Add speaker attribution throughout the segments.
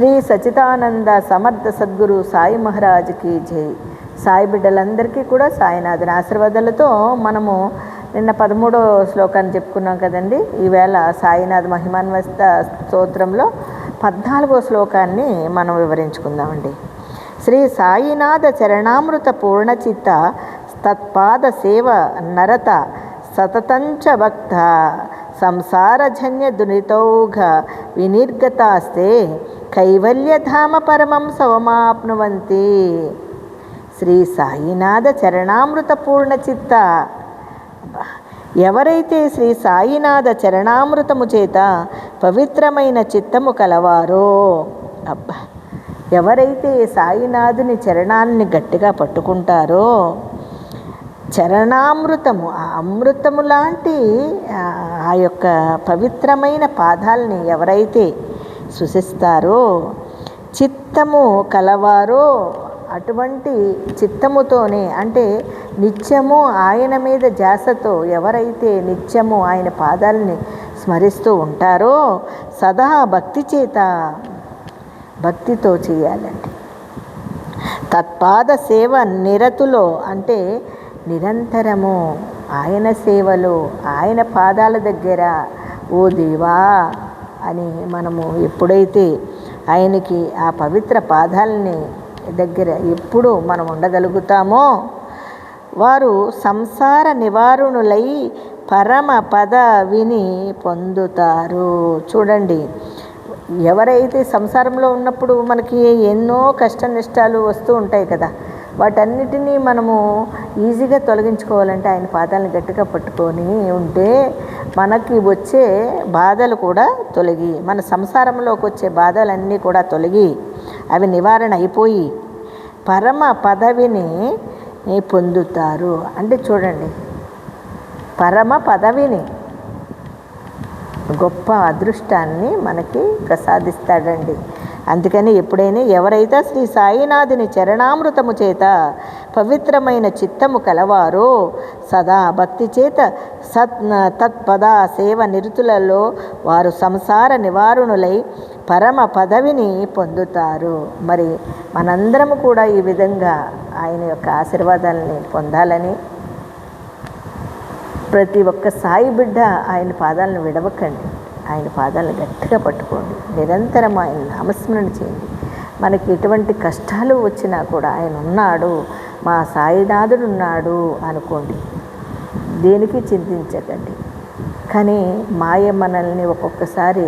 Speaker 1: శ్రీ సచిదానంద సమర్థ సద్గురు సాయి మహారాజ్కి జై. సాయి బిడ్డలందరికీ కూడా సాయినాథుని ఆశీర్వాదాలతో మనము నిన్న 13వ శ్లోకాన్ని చెప్పుకున్నాం కదండి. ఈవేళ సాయినాథ్ మహిమాన్విత స్తోత్రంలో 14వ శ్లోకాన్ని మనం వివరించుకుందామండి. శ్రీ సాయినాథ చరణామృత పూర్ణచిత్త తత్పాద సేవ నరత సతతంచ భక్త సంసారజన్య దురితౌఘ వినిర్గతాస్తే కైవల్యధామ పరమం సవమాప్నువంతి. శ్రీ సాయినాథ చరణామృత పూర్ణచిత్త. ఎవరైతే శ్రీ సాయినాథ చరణామృతము చేత పవిత్రమైన చిత్తము కలవారో, అబ్బా, ఎవరైతే సాయినాథుని చరణాన్ని గట్టిగా పట్టుకుంటారో, చరణామృతము ఆ అమృతము లాంటి ఆ యొక్క పవిత్రమైన పాదాలని ఎవరైతే సృశిస్తారో, చిత్తము కలవారో, అటువంటి చిత్తముతోనే అంటే నిత్యము ఆయన మీద ధ్యాసతో ఎవరైతే నిత్యము ఆయన పాదాలని స్మరిస్తూ ఉంటారో, సదా భక్తి చేత భక్తితో చేయాలండి. తత్పాద సేవ నిరతులో అంటే నిరంతరము ఆయన సేవలో, ఆయన పాదాల దగ్గర ఓ దేవా అని మనము ఎప్పుడైతే ఆయనకి ఆ పవిత్ర పాదాలని దగ్గర ఎప్పుడు మనం ఉండగలుగుతామో, వారు సంసార నివారణులై పరమ పదవిని పొందుతారు. చూడండి, ఎవరైతే సంసారంలో ఉన్నప్పుడు మనకి ఎన్నో కష్ట నష్టాలు వస్తూ ఉంటాయి కదా, వాటన్నిటినీ మనము ఈజీగా తొలగించుకోవాలంటే ఆయన పాదాలను గట్టిగా పట్టుకొని ఉంటే మనకి వచ్చే బాధలు కూడా తొలగి, మన సంసారంలోకి వచ్చే బాధలన్నీ కూడా తొలగి అవి నివారణ అయిపోయి పరమ పదవిని పొందుతారు. అంటే చూడండి, పరమ పదవిని, గొప్ప అదృష్టాన్ని మనకి ప్రసాదిస్తాడండి. అందుకని ఎప్పుడైనా ఎవరైతే శ్రీ సాయినాథుని చరణామృతము చేత పవిత్రమైన చిత్తము కలవారో, సదా భక్తి చేత తత్పద సేవ నిరుతులలో వారు సంసార నివారణులై పరమ పదవిని పొందుతారు. మరి మనందరము కూడా ఈ విధంగా ఆయన యొక్క ఆశీర్వాదాలని పొందాలని ప్రతి ఒక్క సాయి బిడ్డ ఆయన పాదాలను విడవకండి, ఆయన పాదాలను గట్టిగా పట్టుకోండి, నిరంతరం ఆయన నామస్మరణ చేయండి. మనకి ఎటువంటి కష్టాలు వచ్చినా కూడా ఆయన ఉన్నాడు, మా సాయినాథుడు ఉన్నాడు అనుకోండి, దేనికి చింతించకండి. కానీ మాయ మనల్ని ఒక్కొక్కసారి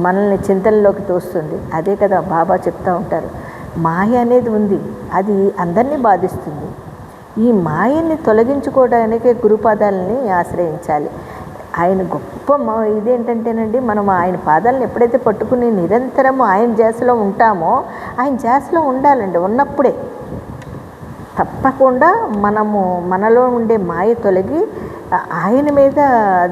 Speaker 1: మనల్ని చింతనలోకి తోస్తుంది. అదే కదా బాబా చెప్తూ ఉంటారు, మాయ అనేది ఉంది, అది అందరినీ బాధిస్తుంది. ఈ మాయని తొలగించుకోవడానికే గురుపాదాలని ఆశ్రయించాలి. ఆయన గొప్ప ఇదేంటంటేనండి, మనం ఆయన పాదాలను ఎప్పుడైతే పట్టుకుని నిరంతరము ఆయన ధ్యాసలో ఉంటామో, ఆయన ధ్యాసలో ఉండాలండి. ఉన్నప్పుడే తప్పకుండా మనలో ఉండే మాయ తొలగి ఆయన మీద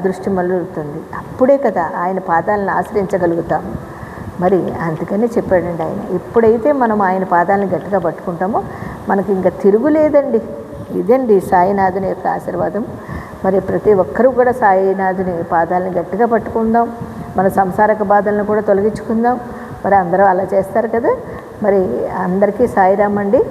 Speaker 1: దృష్టి మళ్ళుతుంది. అప్పుడే కదా ఆయన పాదాలను ఆశ్రయించగలుగుతాము. మరి అందుకనే చెప్పాడండి ఆయన, ఎప్పుడైతే మనం ఆయన పాదాలను గట్టిగా పట్టుకుంటామో మనకి ఇంకా తిరుగులేదండి. ఇదండి సాయినాథుని యొక్క ఆశీర్వాదం. మరి ప్రతి ఒక్కరూ కూడా సాయినాథుని పాదాలను గట్టిగా పట్టుకుందాం, మన సంసారక బాధలను కూడా తొలగించుకుందాం. మరి అందరూ అలా చేస్తారు కదా. మరి అందరికీ సాయిరామ్ అండి.